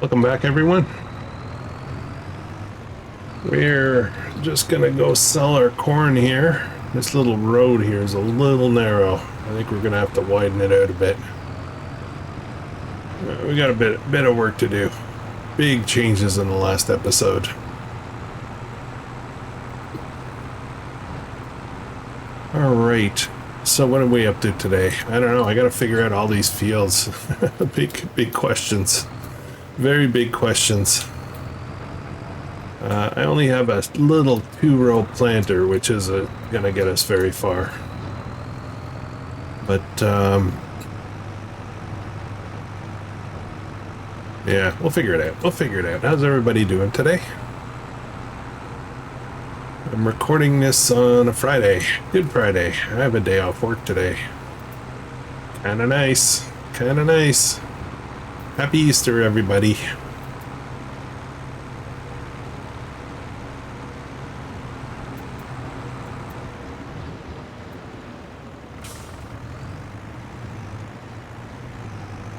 Welcome back, everyone. We're just gonna go sell our corn here. This little road here is a little narrow. I think we're gonna have to widen it out a bit. We got a bit of work to do. Big changes in the last episode. All right. So what are we up to today? I don't know. I gotta figure out all these fields. Big questions. Very big questions. I only have a little 2-row planter, which is gonna get us very far. But yeah, we'll figure it out. We'll figure it out. How's everybody doing today? I'm recording this on a Friday. Good Friday. I have a day off work today. Kinda nice. Kinda nice. Happy Easter, everybody.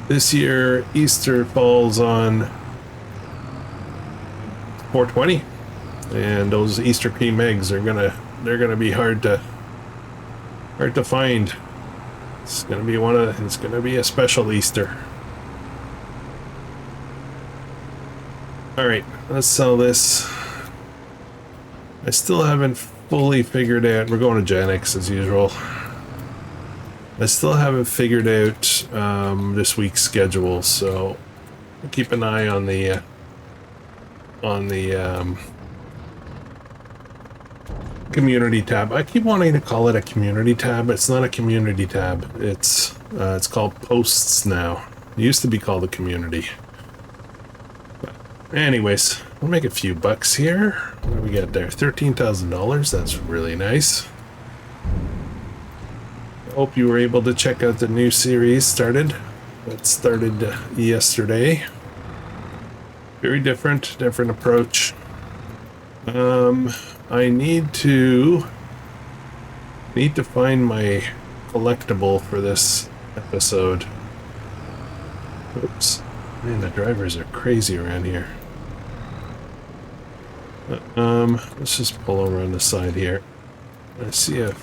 This year, Easter falls on 4/20, and those Easter cream eggs are they're gonna be hard to find. It's gonna be a special Easter. All right, let's sell this. I still haven't fully figured out. We're going to Janix as usual. I still haven't figured out this week's schedule, so keep an eye on the community tab. I keep wanting to call it a community tab. It's not a community tab. It's called posts now. It used to be called the community. But anyways, we'll make a few bucks here. What do we get there? $13,000. That's really nice. Hope you were able to check out the new series that started yesterday. Very different approach. I need to find my collectible for this episode. Oops. Man, the drivers are crazy around here. Let's just pull over on the side here. I see a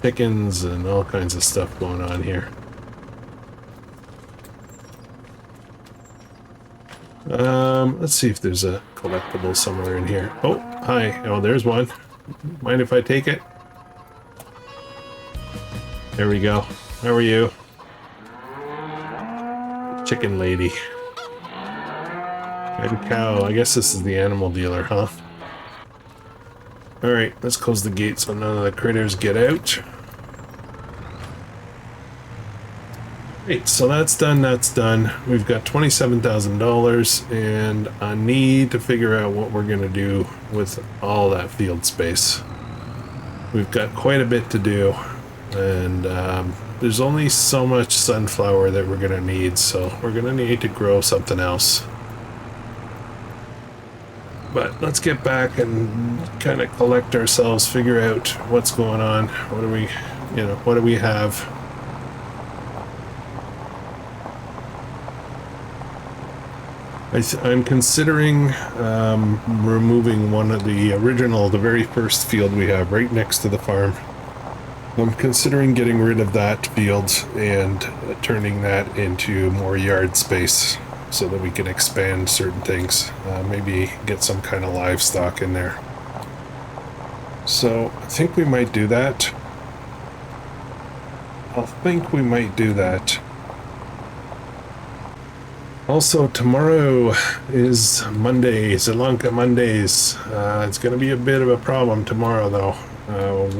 chickens and all kinds of stuff going on here. Let's see if there's a collectible somewhere in here. Oh, hi. Oh, there's one. Mind if I take it? There we go. How are you? Chicken lady. And cow. I guess this is the animal dealer, huh? Alright, let's close the gate so none of the critters get out. Right, so that's done. We've got $27,000, and I need to figure out what we're gonna do with all that field space. We've got quite a bit to do, and there's only so much sunflower that we're gonna need, so we're gonna need to grow something else. But let's get back and kind of collect ourselves, figure out what's going on. What do we have? I'm considering removing one of the very first field we have right next to the farm. I'm considering getting rid of that field and turning that into more yard space, so that we can expand certain things, maybe get some kind of livestock in there. So I think we might do that. Also, tomorrow is Monday, Sri Lanka Mondays. It's going to be a bit of a problem tomorrow, though.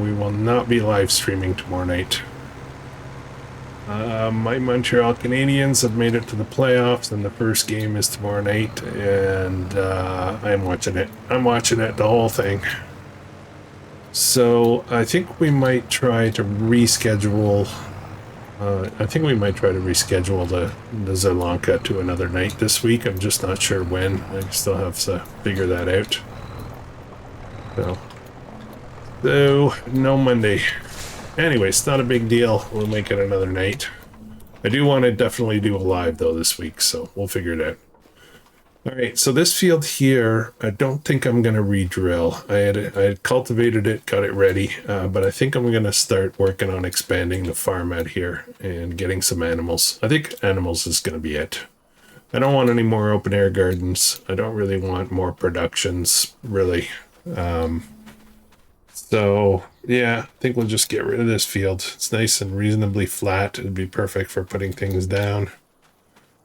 We will not be live streaming tomorrow night. My Montreal Canadiens have made it to the playoffs, and the first game is tomorrow night, and I'm watching it. The whole thing. So I think we might try to reschedule. The Sri Lanka to another night this week. I'm just not sure when. I still have to figure that out. So no Monday. Anyways, not a big deal. We'll make it another night. I do want to definitely do a live, though, this week, so we'll figure it out. All right, so this field here, I don't think I'm going to re-drill. I had cultivated it, got it ready, but I think I'm going to start working on expanding the farm out here and getting some animals. I think animals is going to be it. I don't want any more open air gardens. I don't really want more productions, really. So, yeah, I think we'll just get rid of this field. It's nice and reasonably flat. It'd be perfect for putting things down.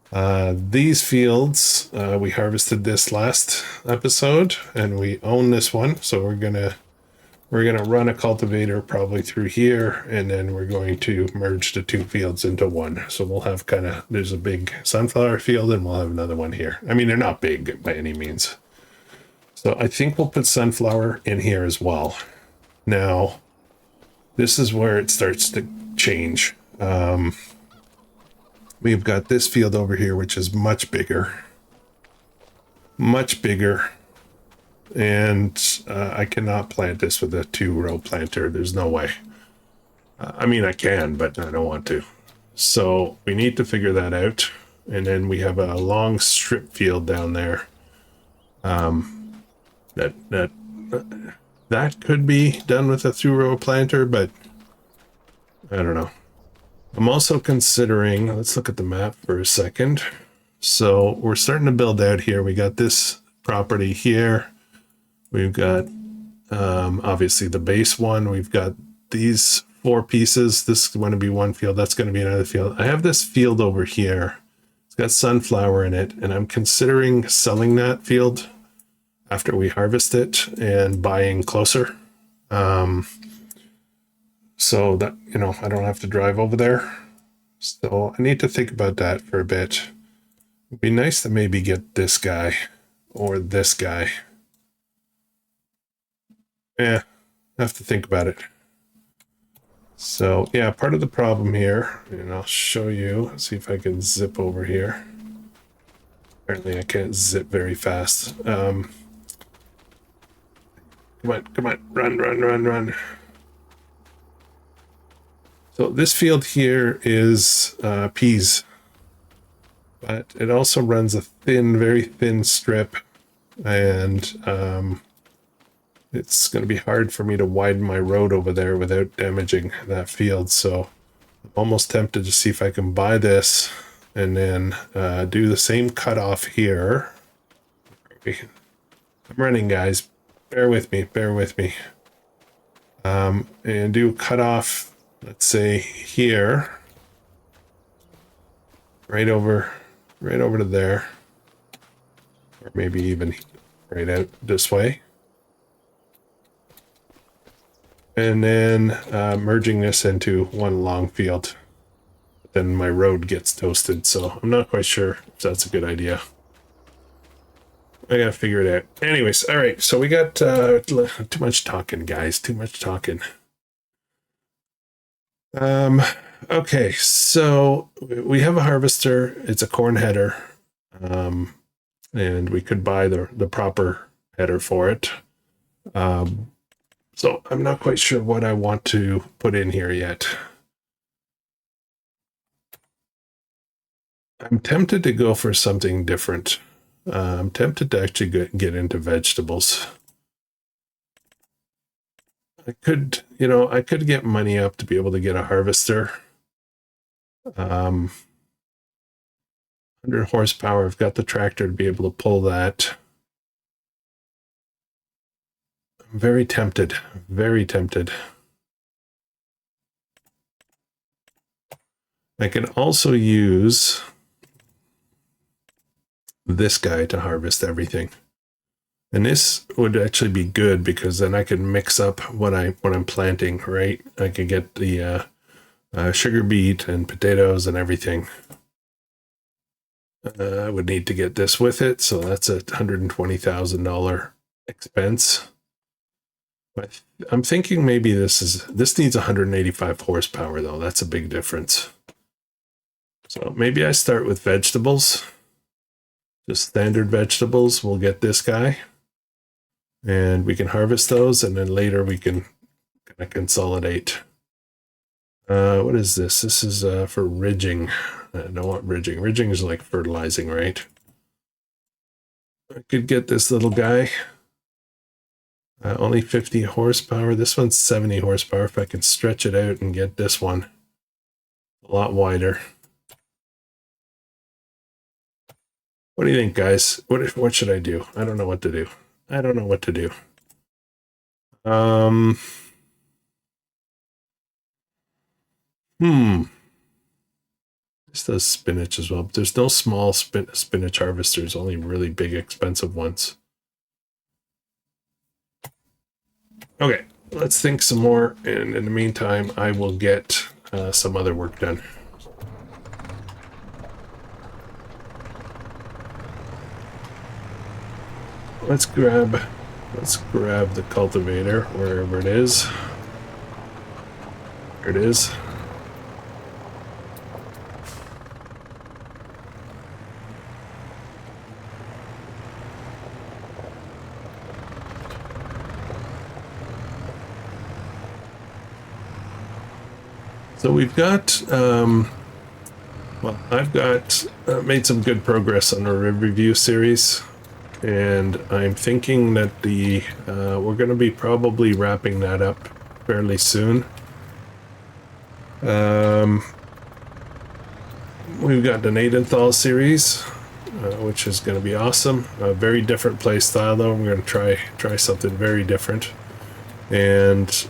These fields, we harvested this last episode and we own this one. So we're gonna run a cultivator probably through here, and then we're going to merge the two fields into one. So we'll have there's a big sunflower field and we'll have another one here. I mean, they're not big by any means. So I think we'll put sunflower in here as well. Now, this is where it starts to change. We've got this field over here, which is much bigger. And I cannot plant this with a 2-row planter. There's no way. I mean, I can, but I don't want to. So we need to figure that out. And then we have a long strip field down there. That could be done with a 2-row planter, but I don't know. I'm also considering, let's look at the map for a second. So we're starting to build out here. We got this property here. We've got obviously the base one. We've got these 4 pieces. This is going to be one field. That's going to be another field. I have this field over here. It's got sunflower in it, and I'm considering selling that field after we harvest it and buying closer. So that, you know, I don't have to drive over there. So I need to think about that for a bit. It'd be nice to maybe get this guy or this guy. Yeah, I have to think about it. So yeah, part of the problem here, and I'll show you, see if I can zip over here. Apparently I can't zip very fast. Come on, run. So this field here is peas, but it also runs a very thin strip, and it's going to be hard for me to widen my road over there without damaging that field. So I'm almost tempted to see if I can buy this and then do the same cutoff here. I'm running, guys. Bear with me. And do cutoff, let's say here, right over to there, or maybe even right out this way. And then merging this into one long field. Then my road gets toasted, so I'm not quite sure if that's a good idea. I gotta figure it out. Anyways, all right, so we got too much talking, guys. Too much talking. Okay, so we have a harvester. It's a corn header. And we could buy the proper header for it. So I'm not quite sure what I want to put in here yet. I'm tempted to go for something different. I'm tempted to actually get into vegetables. I could get money up to be able to get a harvester. 100 horsepower. I've got the tractor to be able to pull that. I'm very tempted. I can also use this guy to harvest everything. And this would actually be good because then I can mix up what I'm planting, right? I could get the sugar beet and potatoes and everything. I would need to get this with it, so that's a $120,000 expense. But I'm thinking maybe this needs 185 horsepower though. That's a big difference. So maybe I start with vegetables. Just standard vegetables. We'll get this guy. And we can harvest those, and then later we can kind of consolidate. What is this? This is for ridging. I don't want ridging. Ridging is like fertilizing, right? I could get this little guy. Only 50 horsepower. This one's 70 horsepower. If I could stretch it out and get this one a lot wider. What do you think, guys? What should I do? I don't know what to do. I don't know what to do. This does spinach as well, but there's no small spinach harvesters, only really big, expensive ones. Okay, let's think some more, and in the meantime, I will get some other work done. Let's grab the cultivator wherever it is. There it is. So we've got, well, I've got made some good progress on our review series, and I'm thinking that we're going to be probably wrapping that up fairly soon. We've got the Nadenthal series, which is going to be awesome. A very different play style, though. I'm going to try something very different, and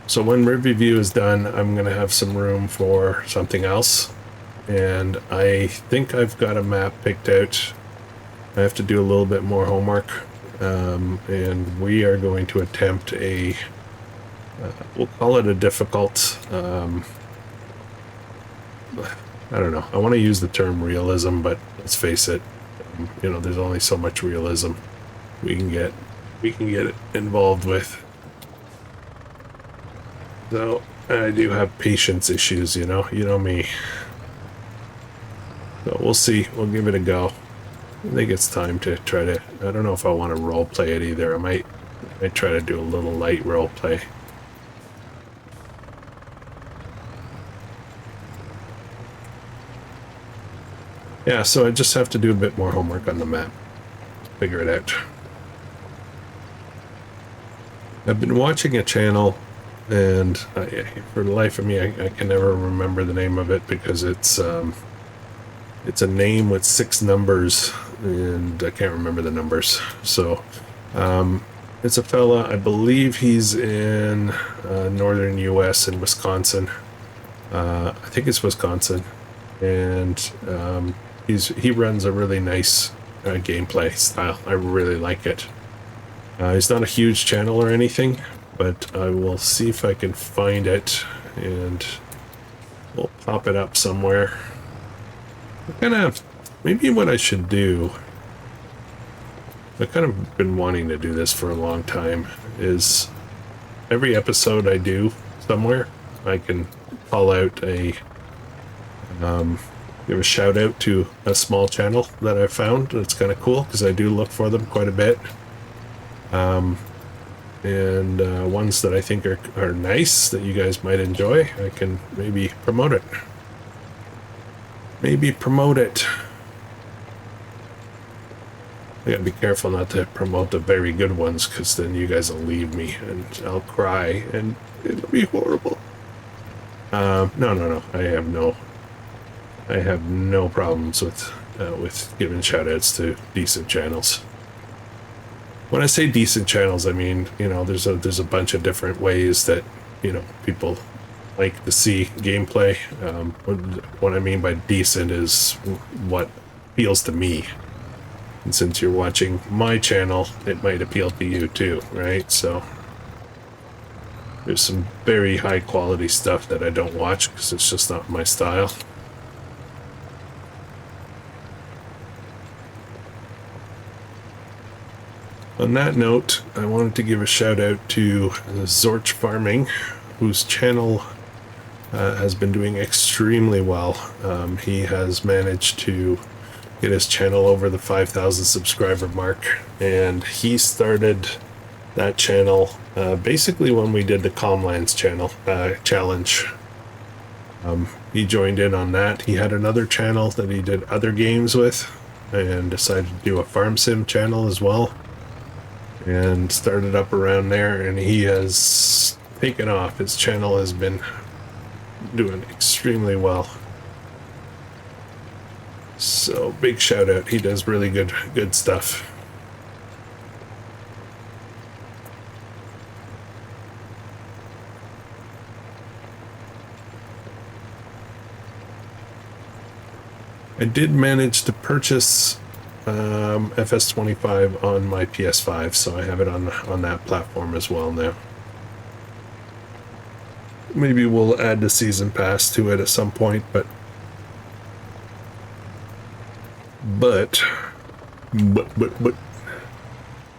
so when review is done, I'm going to have some room for something else. And I think I've got a map picked out. I have to do a little bit more homework. And we are going to attempt we'll call it a difficult, I don't know. I want to use the term realism, but let's face it, there's only so much realism we can get involved with. So I do have patience issues, you know me. So we'll see. We'll give it a go. I think it's time to try to. I don't know if I want to role play it either. I might try to do a little light role play. Yeah, so I just have to do a bit more homework on the map. Figure it out. I've been watching a channel. And for the life of me, I can never remember the name of it because it's a name with 6 numbers, and I can't remember the numbers. So it's a fella, I believe he's in northern U.S. in Wisconsin. I think it's Wisconsin, and he runs a really nice gameplay style. I really like it. He's not a huge channel or anything, but I will see if I can find it, and we'll pop it up somewhere. Maybe what I should do, I've kind of been wanting to do this for a long time, is every episode I do somewhere, I can call out give a shout out to a small channel that I found. That's kind of cool, because I do look for them quite a bit. And ones that I think are nice that you guys might enjoy, I can maybe promote it. I gotta be careful not to promote the very good ones, because then you guys will leave me and I'll cry and it'll be horrible. No. I have no problems with giving shout outs to decent channels. When I say decent channels, I mean, there's a bunch of different ways that, people like to see gameplay. What I mean by decent is what appeals to me. And since you're watching my channel, it might appeal to you too, right? So there's some very high quality stuff that I don't watch because it's just not my style. On that note, I wanted to give a shout out to Zorch Farming, whose channel has been doing extremely well. He has managed to get his channel over the 5,000 subscriber mark, and he started that channel basically when we did the Calmlands challenge. He joined in on that. He had another channel that he did other games with, and decided to do a farm sim channel as well, and started up around there, and he has taken off. His channel has been doing extremely well. So big shout out. He does really good stuff. I did manage to purchase FS25 on my PS5, so I have it on that platform as well now. Maybe we'll add the season pass to it at some point, but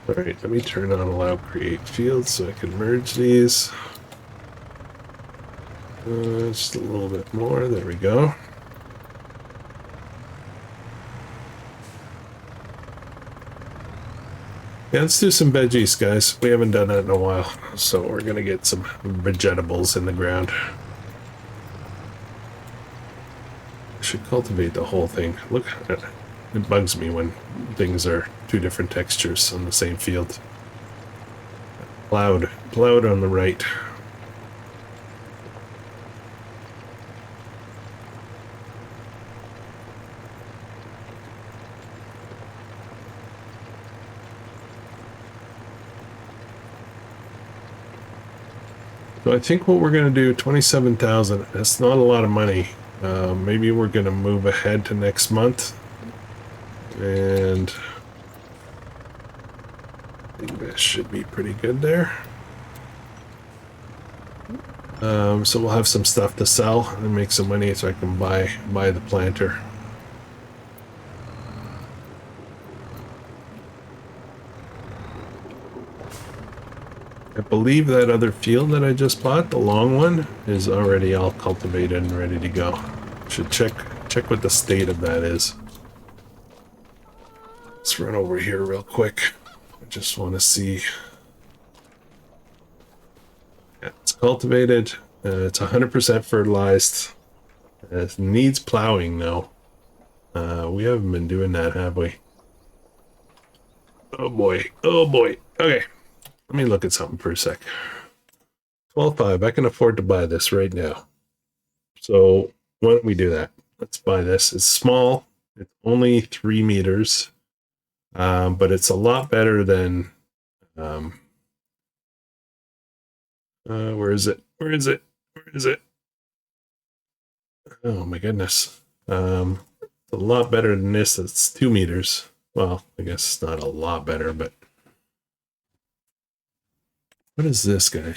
all right, let me turn on allow create fields so I can merge these. Just a little bit more. There we go. Yeah, let's do some veggies, guys. We haven't done that in a while, so we're gonna get some vegetables in the ground. I should cultivate the whole thing. Look, it bugs me when things are two different textures on the same field. Plowed on the right. So I think what we're going to do, 27,000, that's not a lot of money. Maybe we're going to move ahead to next month. And I think that should be pretty good there. So we'll have some stuff to sell and make some money so I can buy the planter. I believe that other field that I just bought, the long one, is already all cultivated and ready to go. Should check what the state of that is. Let's run over here real quick. I just want to see. Yeah, it's cultivated. It's 100% fertilized. It needs plowing though. We haven't been doing that, have we? Oh boy. Oh boy. Okay. Let me look at something for a sec. 12.5. I can afford to buy this right now. So why don't we do that? Let's buy this. It's small. It's only 3 meters. But it's a lot better than... where is it? Where is it? Where is it? Oh my goodness. It's a lot better than this. It's 2 meters. Well, I guess it's not a lot better, but... What is this guy?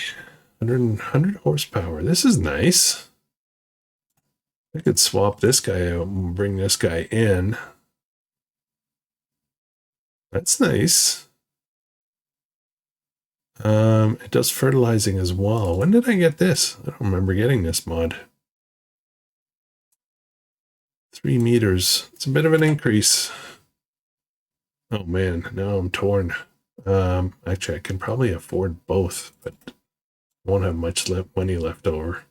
100 horsepower. This is nice. I could swap this guy out and bring this guy in. That's nice. It does fertilizing as well. When did I get this? I don't remember getting this mod. 3 meters. It's a bit of an increase. Oh man, now I'm torn. Actually, I can probably afford both, but won't have much money left over.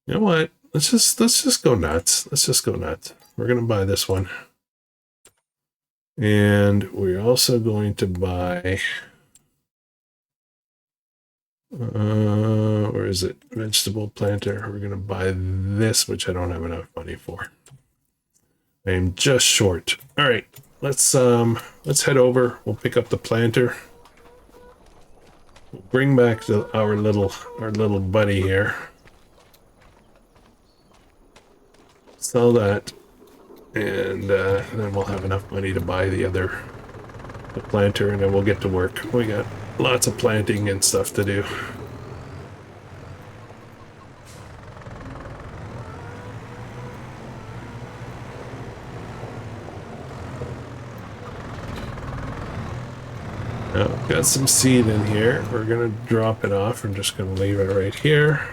You know what? Let's just go nuts. Let's just go nuts. We're gonna buy this one, and we're also going to buy. Where is it? Vegetable planter. We're gonna buy this, which I don't have enough money for. I am just short. All right. Let's head over. We'll pick up the planter. We'll bring back our little buddy here. Sell that, and then we'll have enough money to buy the planter, and then we'll get to work. We got lots of planting and stuff to do. Got some seed in here. We're gonna drop it off. I'm just gonna leave it right here.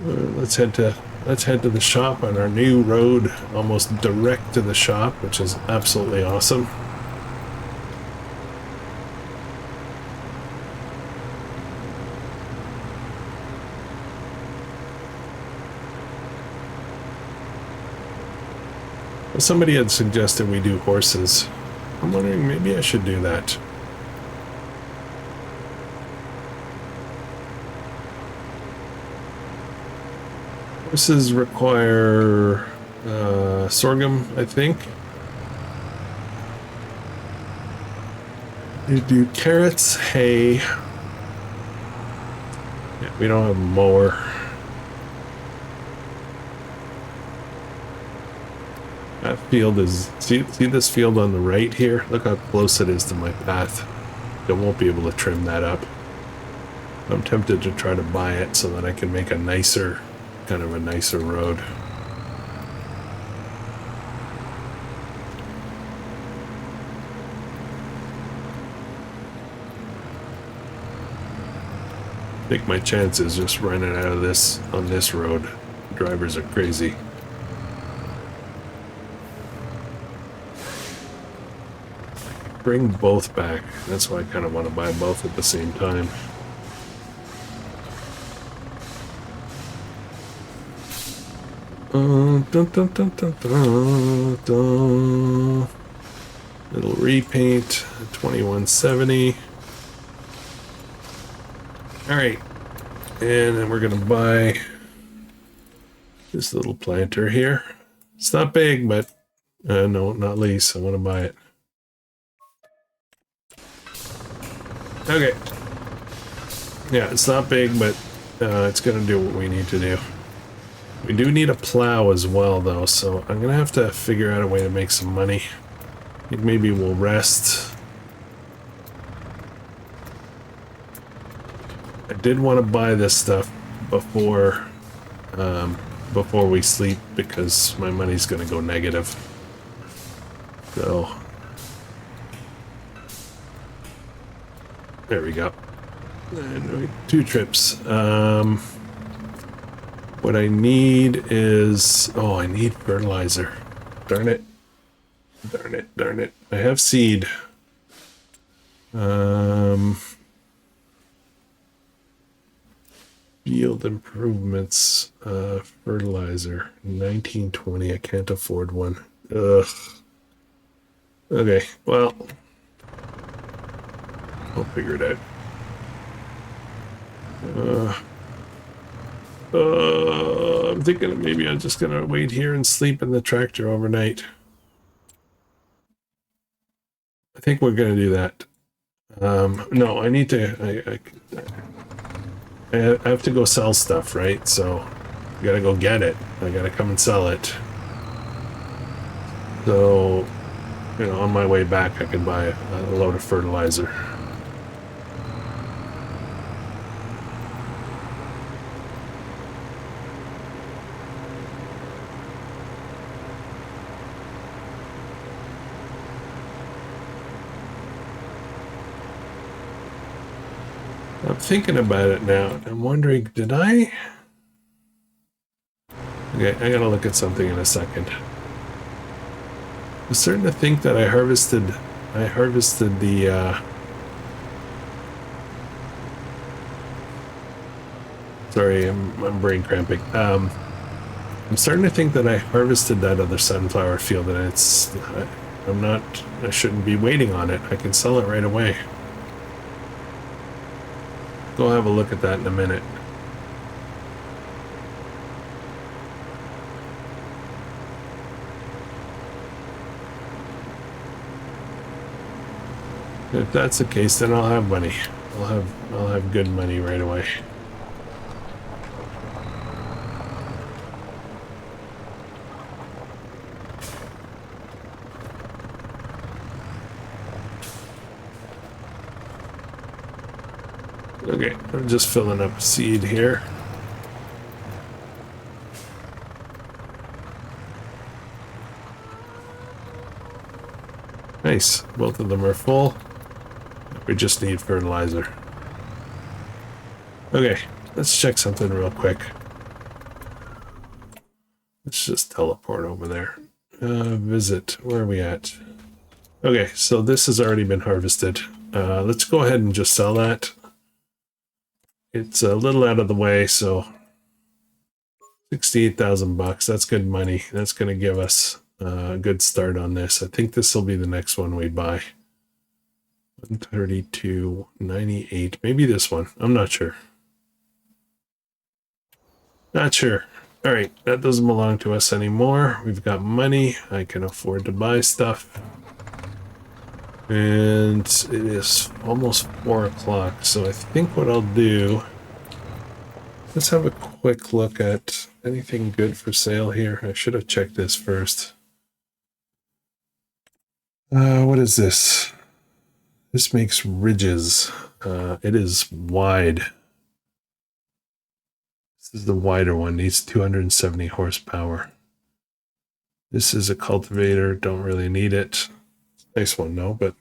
Let's head to the shop on our new road, almost direct to the shop, which is absolutely awesome. Somebody had suggested we do horses. I'm wondering, maybe I should do that. Horses require sorghum, I think. You do carrots, hay. Yeah, we don't have a mower. That field is, see this field on the right here? Look how close it is to my path. I won't be able to trim that up. I'm tempted to try to buy it so that I can make a nicer, kind of a nicer road. I think my chance is just running out of this on this road. Drivers are crazy. Bring both back. That's why I kind of want to buy both at the same time. Dun, dun, dun, dun, dun, dun. Little repaint, 2170. All right, and then we're gonna buy this little planter here. It's not big, but no, not least. I want to buy it. Okay. Yeah, it's not big, but it's gonna do what we need to do. We do need a plow as well, though, so I'm gonna have to figure out a way to make some money. I think maybe we'll rest. I did want to buy this stuff before we sleep because my money's gonna go negative. So there we go. And 2 trips. What I need is... Oh, I need fertilizer. Darn it. Darn it, darn it. I have seed. Field improvements. Fertilizer. 1920. I can't afford one. Ugh. Okay, well... I'll figure it out. I'm thinking that maybe I'm just gonna wait here and sleep in the tractor overnight. I think we're gonna do that. No, I need to. I have to go sell stuff, right? So I gotta go get it. I gotta come and sell it. So, you know, on my way back, I can buy a load of fertilizer. I'm thinking about it now. I'm wondering, did I? Okay, I gotta look at something in a second. I'm starting to think that I harvested the, sorry, I'm brain cramping. I'm starting to think that I harvested that other sunflower field and I shouldn't be waiting on it. I can sell it right away. Go have a look at that in a minute. If that's the case, then I'll have money. I'll have good money right away. Okay, I'm just filling up seed here. Nice, both of them are full. We just need fertilizer. Okay, let's check something real quick. Let's just teleport over there. Visit, where are we at? Okay, so this has already been harvested. Let's go ahead and just sell that. It's a little out of the way, so 68,000 bucks. That's good money. That's going to give us a good start on this. I think this will be the next one we buy. 132.98. Maybe this one. I'm not sure. Not sure. All right, that doesn't belong to us anymore. We've got money. I can afford to buy stuff. And it is almost 4 o'clock, so I think what I'll do, let's have a quick look at anything good for sale here. I should have checked this first. What is this? This makes ridges. It is wide. This is the wider one, needs 270 horsepower. This is a cultivator, don't really need it. Nice one, no, but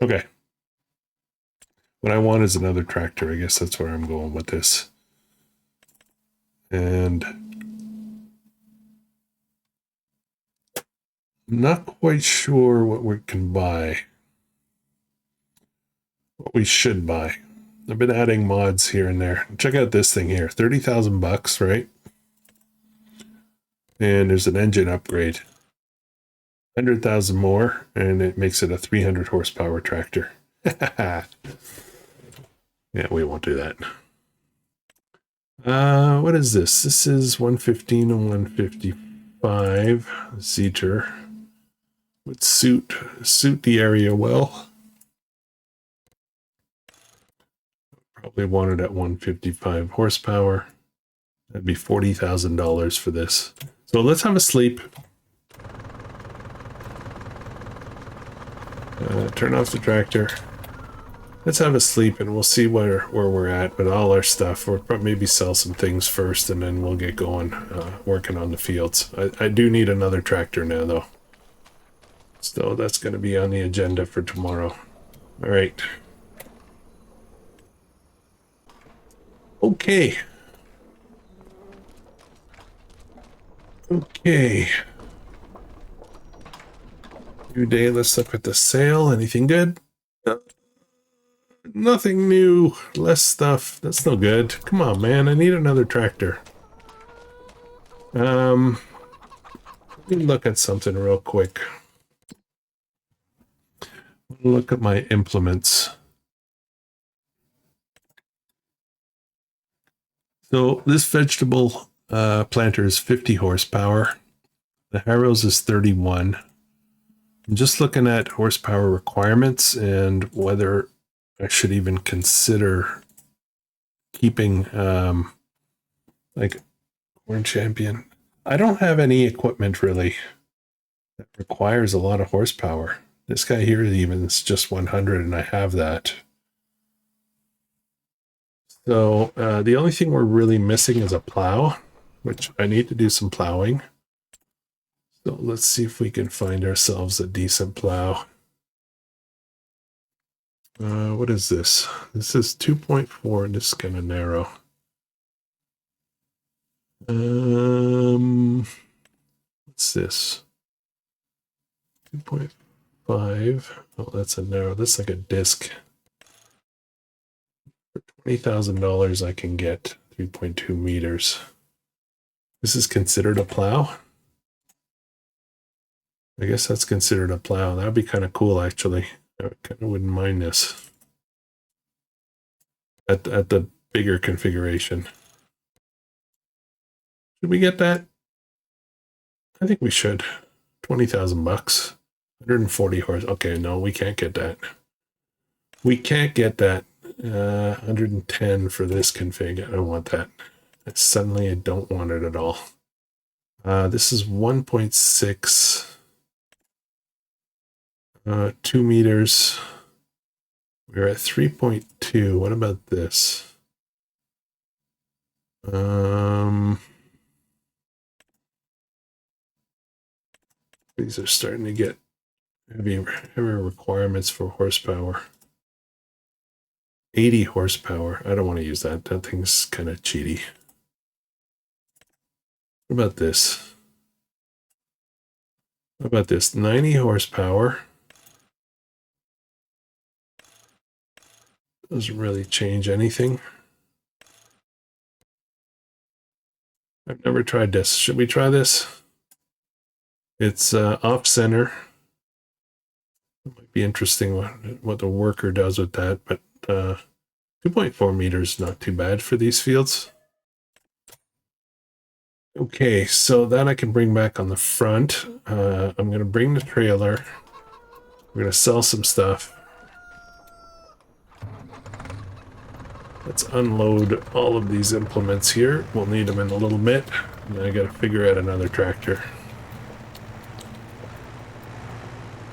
okay. What I want is another tractor. I guess that's where I'm going with this. And I'm not quite sure what we can buy. What we should buy. I've been adding mods here and there. Check out this thing here. 30,000 bucks, right? And there's an engine upgrade. 100,000 more, and it makes it a 300 horsepower tractor. Yeah, we won't do that. What is this? This is 115 and 155 seater. Would suit the area well. Probably want it at 155 horsepower. That'd be $40,000 for this. So let's have a sleep. Turn off the tractor. Let's have a sleep and we'll see where we're at with all our stuff. We'll probably maybe sell some things first and then we'll get going working on the fields. I do need another tractor now though. So that's going to be on the agenda for tomorrow. All right. Okay. Okay. New day, let's look at the sale. Anything good? Nothing new. Less stuff. That's no good. Come on, man. I need another tractor. Let me look at something real quick. Look at my implements. So this vegetable planter is 50 horsepower. The harrows is 31. I'm just looking at horsepower requirements and whether I should even consider keeping like Corn Champion. I don't have any equipment really that requires a lot of horsepower. This guy here even is just 100 and I have that. So the only thing we're really missing is a plow, which I need to do some plowing. So let's see if we can find ourselves a decent plow. What is this? This is 2.4 and this is kind of narrow. What's this? 2.5. Oh, that's a narrow. That's like a disc. For $20,000, I can get 3.2 meters. This is considered a plow. I guess that's considered a plow. That'd be kind of cool, actually. I kind of wouldn't mind this at the bigger configuration. Should we get that? I think we should. 20,000 bucks. 140 horse. Okay, no, we can't get that. We can't get that. 110 for this config. I don't want that. Suddenly, I don't want it at all. This is 1.6. 2 meters. We're at 3.2. What about this? These are starting to get heavier requirements for horsepower. 80 horsepower. I don't want to use that. That thing's kind of cheaty. What about this? What about this? 90 horsepower. Doesn't really change anything. I've never tried this. Should we try this? It's off center. It might be interesting what the worker does with that, but 2.4 meters, not too bad for these fields. Okay, so that I can bring back on the front. I'm going to bring the trailer. We're going to sell some stuff. Let's unload all of these implements here. We'll need them in a little bit. And then I got to figure out another tractor.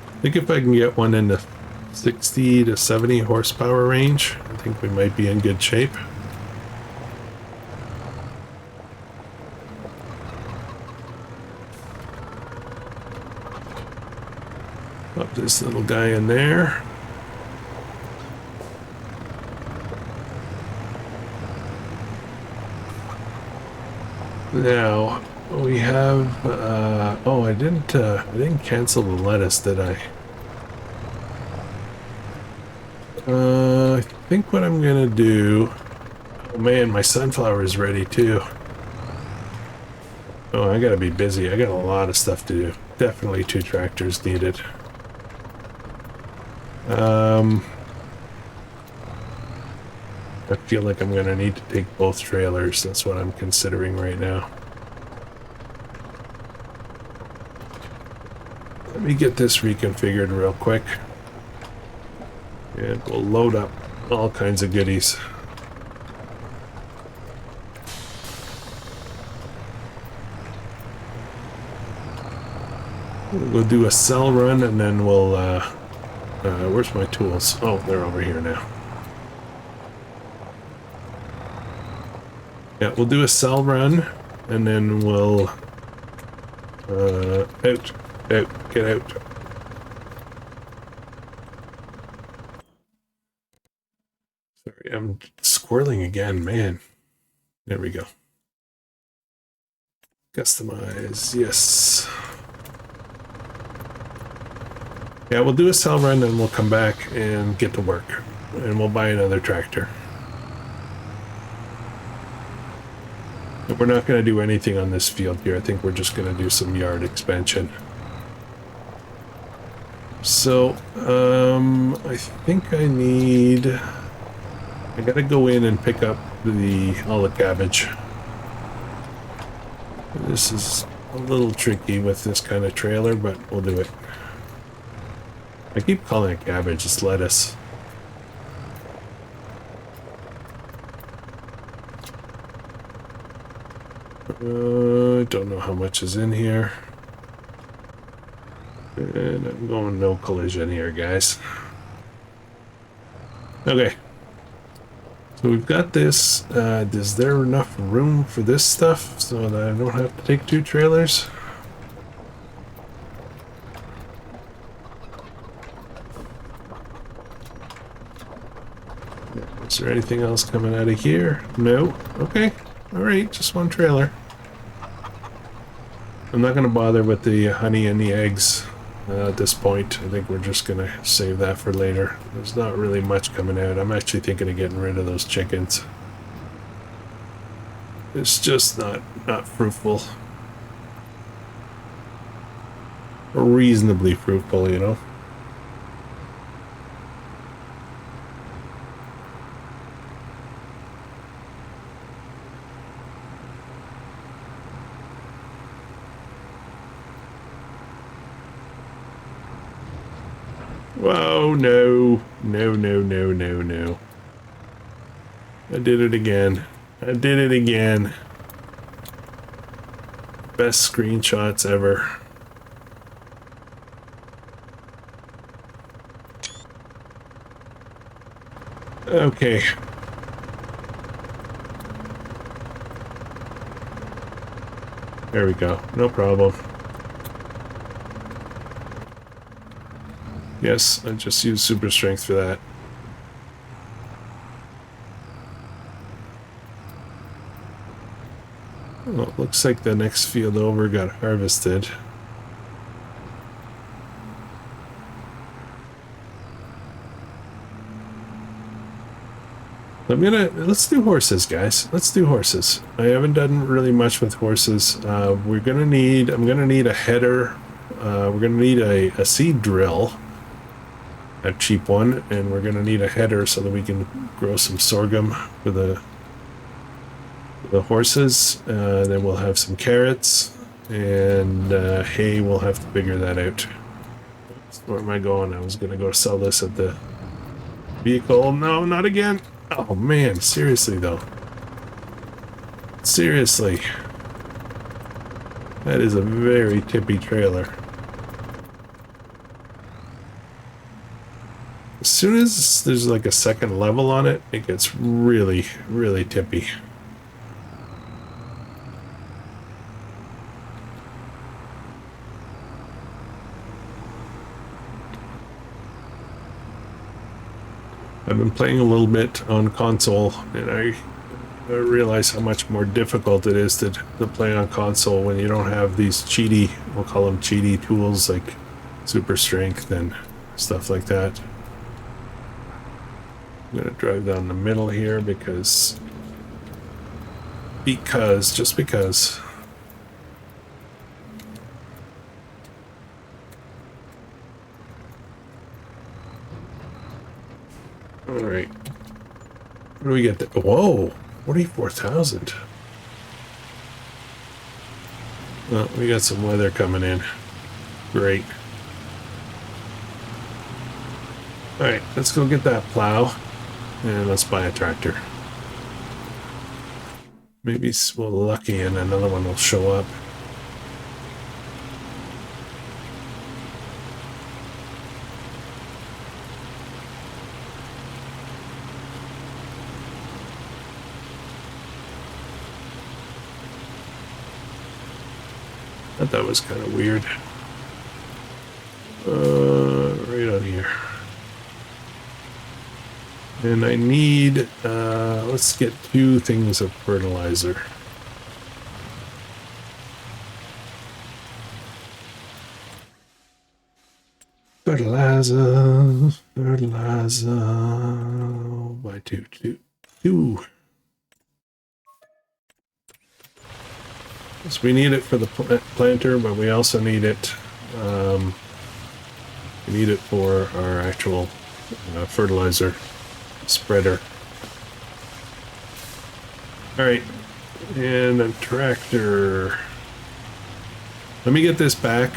I think if I can get one in the 60 to 70 horsepower range, I think we might be in good shape. Pop this little guy in there. Now we have oh, I didn't cancel the lettuce, did I? I think what I'm gonna do, oh man, my sunflower is ready too. Oh, I gotta be busy. I got a lot of stuff to do. Definitely 2 tractors needed. I feel like I'm gonna need to take both trailers. That's what I'm considering right now. Let me get this reconfigured real quick. And we'll load up all kinds of goodies. We'll do a cell run and then we'll, where's my tools? Oh, they're over here now. Yeah, we'll do a cell run, and then we'll, out, get out. Sorry, I'm squirreling again, man. There we go. Customize, yes. Yeah, we'll do a cell run, and we'll come back and get to work, and we'll buy another tractor. We're not going to do anything on this field here. I think we're just going to do some yard expansion. So, I think I got to go in and pick up all the cabbage. This is a little tricky with this kind of trailer, but we'll do it. I keep calling it cabbage, it's lettuce. I don't know how much is in here. And I'm going no collision here, guys. Okay. So we've got this. Is there enough room for this stuff so that I don't have to take 2 trailers? Is there anything else coming out of here? No. Okay. All right. Just 1 trailer. I'm not going to bother with the honey and the eggs at this point. I think we're just going to save that for later. There's not really much coming out. I'm actually thinking of getting rid of those chickens. It's just not fruitful. Or reasonably fruitful, you know. Whoa, no. No, no, no, no, no. I did it again. I did it again. Best screenshots ever. Okay. There we go. No problem. Yes, I just used super strength for that. Well, it looks like the next field over got harvested. Let's do horses, guys. Let's do horses. I haven't done really much with horses. I'm gonna need a header we're going to need a seed drill, a cheap one, and we're going to need a header so that we can grow some sorghum for the horses. Then we'll have some carrots, and hay. We'll have to figure that out. Where am I going? I was going to go sell this at the vehicle. No, not again. Oh man, seriously though. Seriously. That is a very tippy trailer. As soon as there's like a second level on it, it gets really, really tippy. I've been playing a little bit on console, and I realize how much more difficult it is to play on console when you don't have these cheaty, we'll call them cheaty tools like super strength and stuff like that. I'm gonna drive down the middle here because just because. All right. What do we get there? Whoa, 44,000. Well, we got some weather coming in. Great. All right, let's go get that plow and let's buy a tractor. Maybe we're lucky and another one will show up. I thought that was kind of weird. Right on here. And I need, let's get 2 things of fertilizer. Fertilizer. By two. So we need it for the planter, but we also need it. We need it for our actual fertilizer spreader. All right, and a tractor. Let me get this back.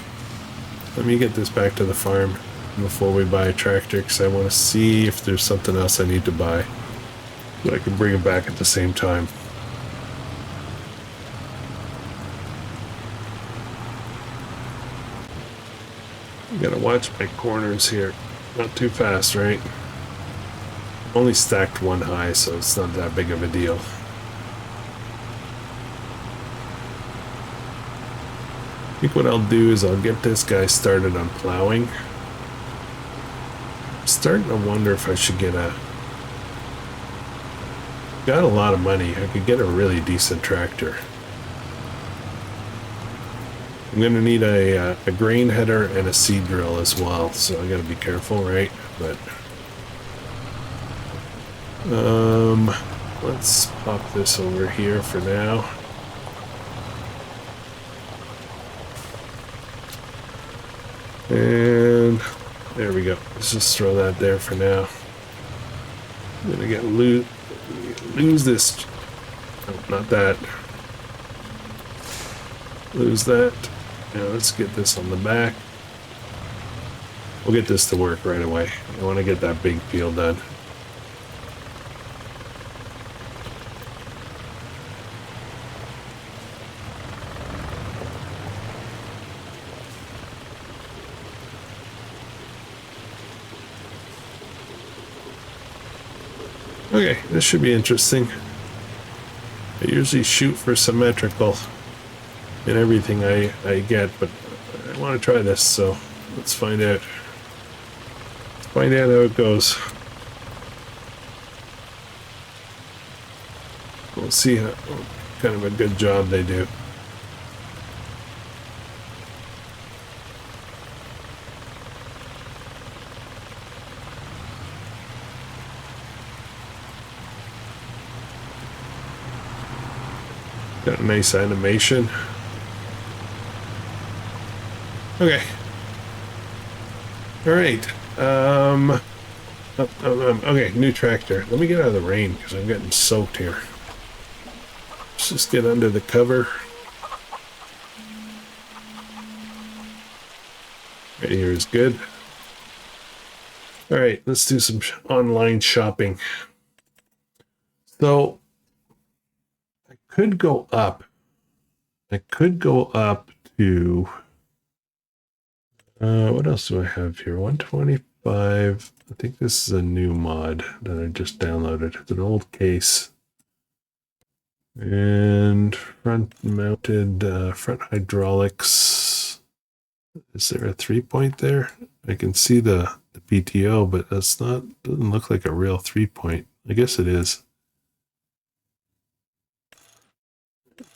Let me get this back to the farm before we buy a tractor, because I want to see if there's something else I need to buy, but I can bring it back at the same time. Gotta watch my corners here. Not too fast, right? Only stacked 1 high, so it's not that big of a deal. I think what I'll do is I'll get this guy started on plowing. I'm starting to wonder if I should get a... Got a lot of money. I could get a really decent tractor. I'm gonna need a grain header and a seed drill as well, so I gotta be careful, right? But let's pop this over here for now. And there we go. Let's just throw that there for now. I'm gonna get lose this. Oh, not that. Lose that. Now let's get this on the back. We'll get this to work right away. I want to get that big field done. Okay, this should be interesting. I usually shoot for symmetrical in everything I get, but I want to try this, so let's find out. Let's find out how it goes. We'll see how kind of a good job they do. Got a nice animation. Okay. All right. Okay, new tractor. Let me get out of the rain because I'm getting soaked here. Let's just get under the cover. Right here is good. All right, let's do some online shopping. So I could go up. I could go up to what else do I have here? 125. I think this is a new mod that I just downloaded. It's an old case. And front mounted front hydraulics. Is there a 3-point there? I can see the PTO, but that's not, doesn't look like a real 3-point. I guess it is.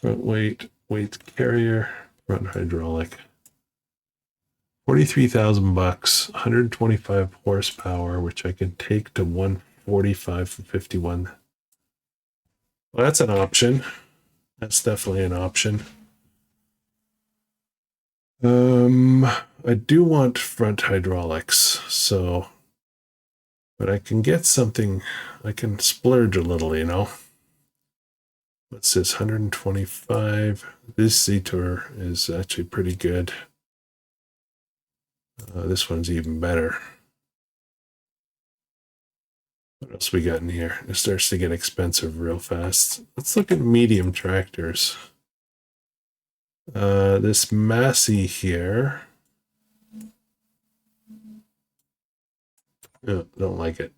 Front weight carrier, front hydraulic. 43,000 bucks, 125 horsepower, which I can take to 145 for 51. Well, that's an option. That's definitely an option. I do want front hydraulics, so, but I can get something, I can splurge a little, you know. What's this, 125? This Z-Tour is actually pretty good. This one's even better. What else we got in here? It starts to get expensive real fast. Let's look at medium tractors. This Massey here. Oh, don't like it.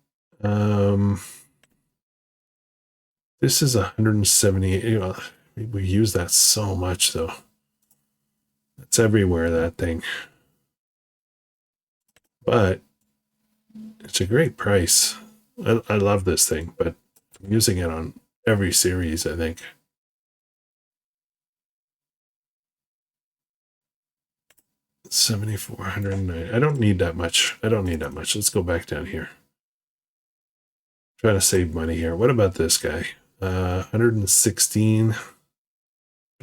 This is 178. You know, we use that so much though. It's everywhere, that thing. But it's a great price. I love this thing, but I'm using it on every series, I think. $7,409. I don't need that much. I don't need that much. Let's go back down here. Trying to save money here. What about this guy? 116. A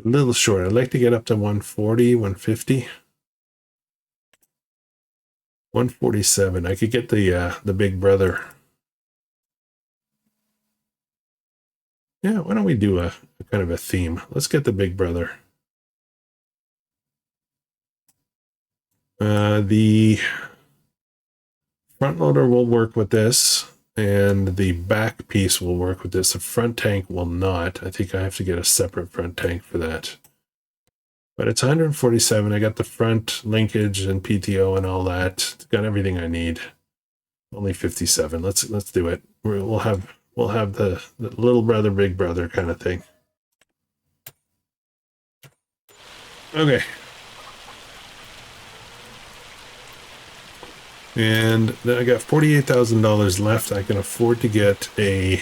little short. I'd like to get up to 140, 150. 147. I could get the big brother. Yeah, why don't we do a kind of a theme? Let's get the big brother. The front loader will work with this, and the back piece will work with this. The front tank will not. I think I have to get a separate front tank for that. But it's 147. I got the front linkage and PTO and all that. It's got everything I need. Only 57. Let's do it. We'll have the little brother, big brother kind of thing. Okay. And then I got $48,000 left. I can afford to get a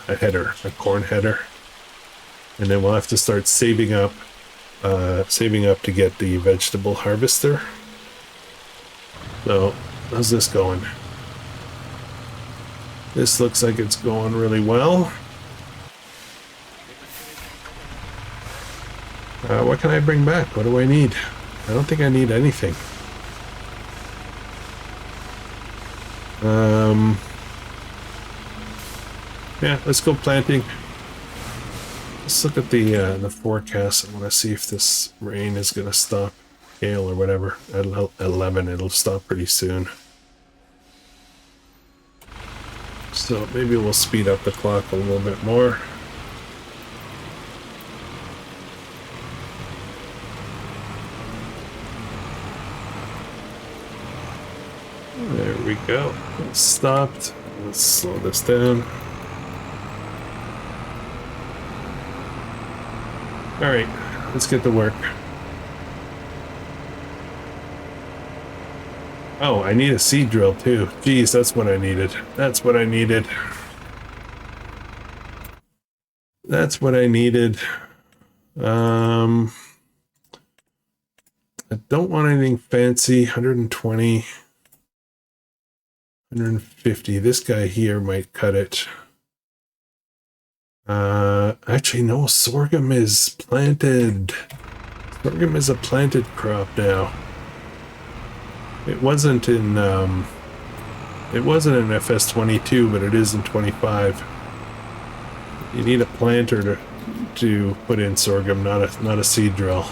header, a corn header. And then we'll have to start saving up to get the vegetable harvester. So, how's this going? This looks like it's going really well. What can I bring back? What do I need? I don't think I need anything. Yeah, let's go planting. Let's look at the forecast. I want to see if this rain is going to stop, hail or whatever. At 11, it'll stop pretty soon. So maybe we'll speed up the clock a little bit more. There we go. It stopped. Let's slow this down. All right, let's get to work. Oh, I need a seed drill too. Geez, that's what I needed. That's what I needed. That's what I needed. I don't want anything fancy. 120, 150. This guy here might cut it. Actually, no, sorghum is planted. Sorghum is a planted crop now. It wasn't in FS22, but it is in 25. You need a planter to put in sorghum, not a seed drill.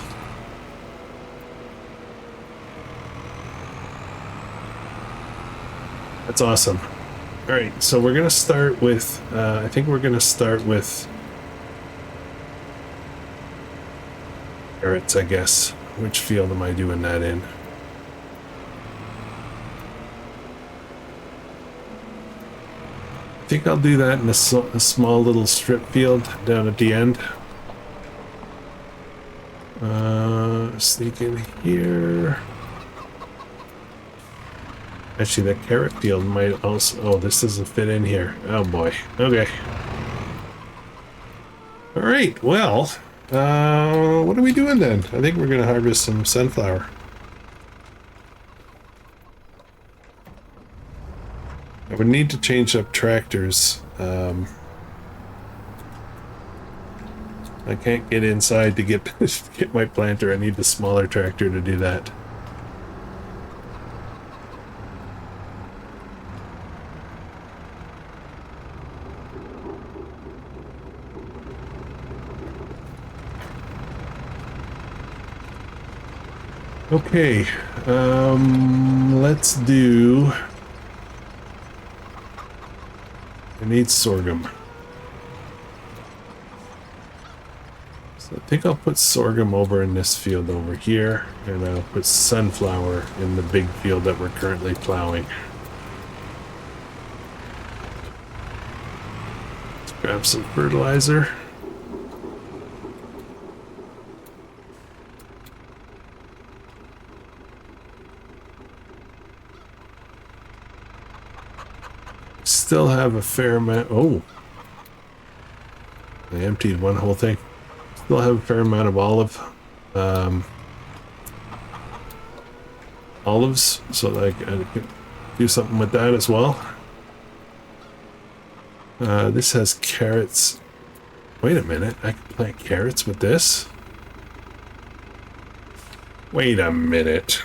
That's awesome. All right, so we're gonna start with. I think we're gonna start with carrots, I guess. Which field am I doing that in? I think I'll do that in a small little strip field down at the end. Sneak in here. Actually, the carrot field might also... Oh, this doesn't fit in here. Oh, boy. Okay. All right, well, what are we doing then? I think we're going to harvest some sunflower. I would need to change up tractors. I can't get inside to get my planter. I need the smaller tractor to do that. Okay, let's do... I need sorghum. So I think I'll put sorghum over in this field over here, and I'll put sunflower in the big field that we're currently plowing. Let's grab some fertilizer. Still have a fair amount. Oh, I emptied one whole thing. Still have a fair amount of olives, so that I can do something with that as well. This has carrots. Wait a minute, I can plant carrots with this? Wait a minute.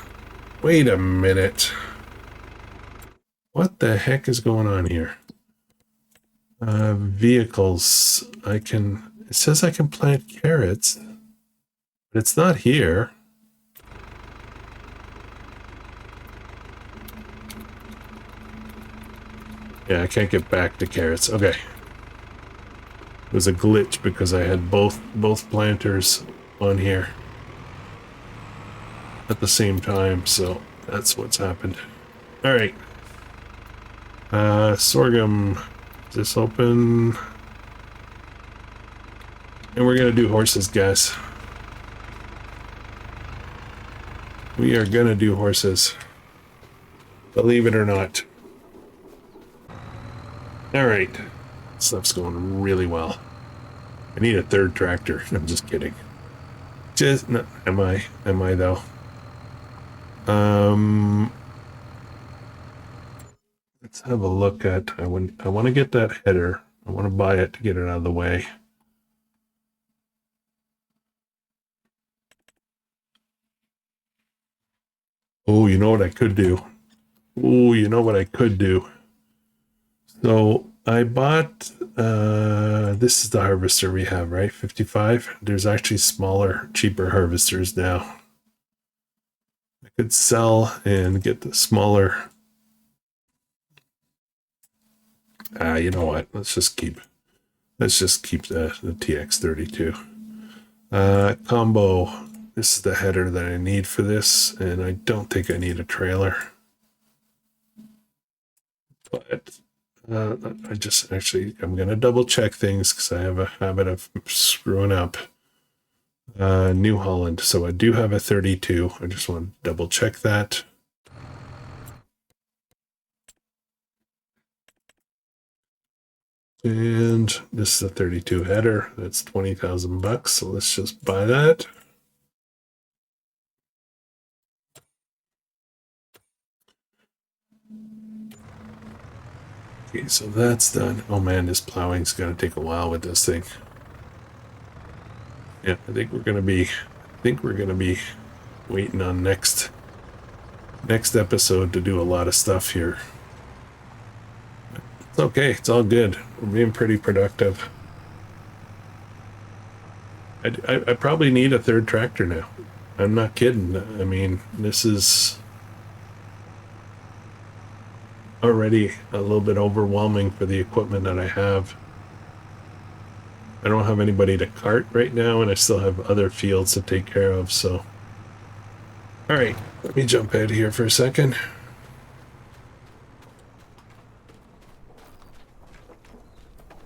Wait a minute. What the heck is going on here? Vehicles. It says I can plant carrots, but it's not here. Yeah, I can't get back to carrots. Okay. It was a glitch because I had both planters on here at the same time, so that's what's happened. All right. Sorghum, is this open? And we're gonna do horses, guys. We are gonna do horses. Believe it or not. Alright. Stuff's going really well. I need a third tractor. I'm just kidding. No, am I though? Let's have a look at, I want to get that header. I want to buy it to get it out of the way. Oh, you know what I could do? Oh, you know what I could do? So I bought, this is the harvester we have, right? 55. There's actually smaller, cheaper harvesters now. I could sell and get the smaller. You know what? Let's just keep the TX32. Combo. This is the header that I need for this, and I don't think I need a trailer. But I'm going to double check things because I have a habit of screwing up. New Holland. So I do have a 32. I just want to double check that. And this is a 32 header. That's 20,000 bucks. So let's just buy that. Okay, so that's done. Oh man, this plowing's gonna take a while with this thing. Yeah, I think we're gonna be waiting on next next episode to do a lot of stuff here. It's okay. It's all good. We're being pretty productive. I probably need a third tractor now. I'm not kidding. I mean, this is already a little bit overwhelming for the equipment that I have. I don't have anybody to cart right now, and I still have other fields to take care of, so. All right, let me jump out here for a second.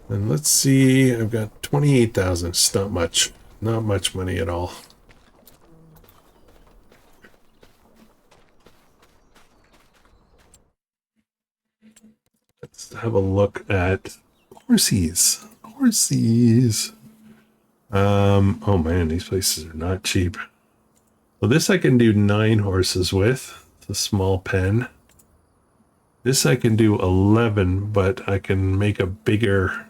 And let's see, I've got 28,000. It's not much. Not much money at all. Let's have a look at horsies. Horsies. Oh man, these places are not cheap. So this I can do 9 horses with. It's a small pen. This I can do 11, but I can make a bigger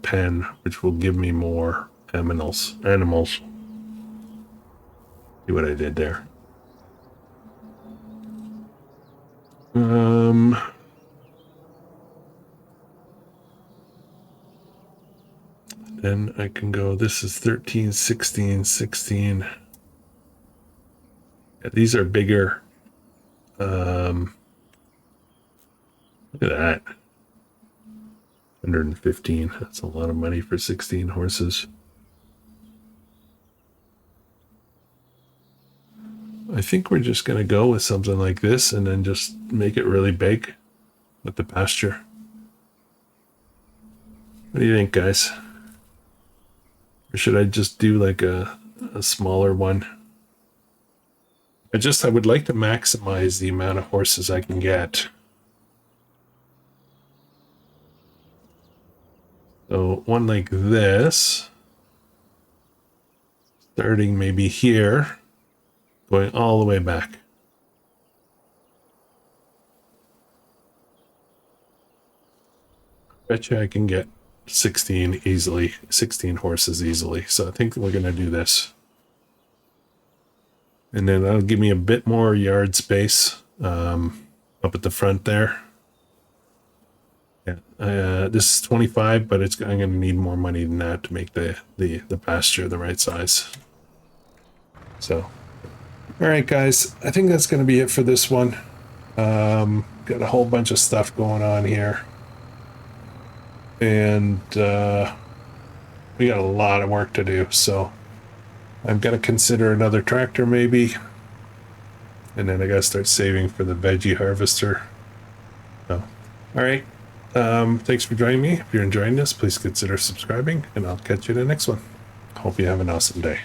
pen, which will give me more animals. See what I did there. Then I can go, this is 13, 16, 16. Yeah, these are bigger. Look at that. 115. That's a lot of money for 16 horses. I think we're just going to go with something like this and then just make it really big with the pasture. What do you think, guys? Or should I just do like a smaller one? I would like to maximize the amount of horses I can get. So one like this, starting maybe here, going all the way back. Bet you I can get 16 easily, 16 horses easily. So I think we're going to do this. And then that'll give me a bit more yard space up at the front there. Yeah, this is 25, but I'm going to need more money than that to make the pasture the right size. So, all right, guys, I think that's going to be it for this one. Got a whole bunch of stuff going on here. And we got a lot of work to do, so I'm going to consider another tractor maybe. And then I got to start saving for the veggie harvester. So, all right. Thanks for joining me. If you're enjoying this, please consider subscribing, and I'll catch you in the next one. Hope you have an awesome day.